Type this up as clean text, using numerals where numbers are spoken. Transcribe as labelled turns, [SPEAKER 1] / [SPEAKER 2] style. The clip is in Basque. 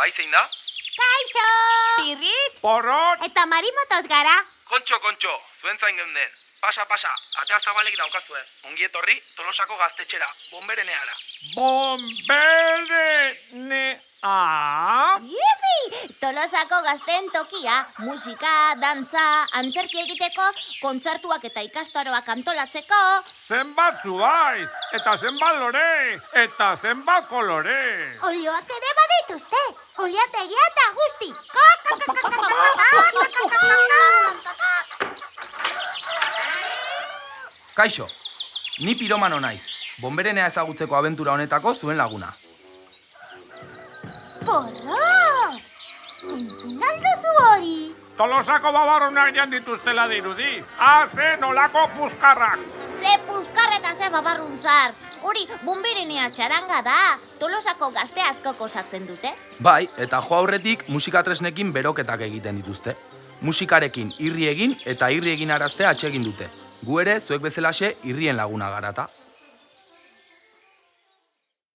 [SPEAKER 1] Bai, zein da?
[SPEAKER 2] Kaixo! Pirritx!
[SPEAKER 3] Porrot!
[SPEAKER 2] Eta marimotos gara.
[SPEAKER 1] Kontxo, zuen zain geunden. Pasa, atea zabalek daukazue. Ongi etorri, Tolosako gaztetxera, bonbereneara.
[SPEAKER 3] Bonberenea?
[SPEAKER 2] Yipi! Tolosako gazten tokia, musika, dantza, antzerki egiteko, kontzertuak eta ikastaroak antolatzeko.
[SPEAKER 3] Zenbat zuai, eta zenbat lore, eta zenbat kolore.
[SPEAKER 2] Olioak ere badituzte, oliategia eta guzti.
[SPEAKER 1] Kaixo, ni piromano naiz. Bonberenea ezagutzeko abentura honetako zuen laguna.
[SPEAKER 2] Porrot! Entzun alduzu hori?
[SPEAKER 3] Tolosako babarrunak jan dituztela dirudi. Ze nolako puzkarrak.
[SPEAKER 2] Ze puzkar eta ze babarrun zar. Hori, bonberenea txaranga da. Tolosako gazte askok osatzen dute.
[SPEAKER 1] Bai, eta jo aurretik musikatresnekin beroketak egiten dituzte. Musikarekin irri egin eta irri egin araztea atsegin dute. Gu ere, zuek bezalaxe irrien laguna garata.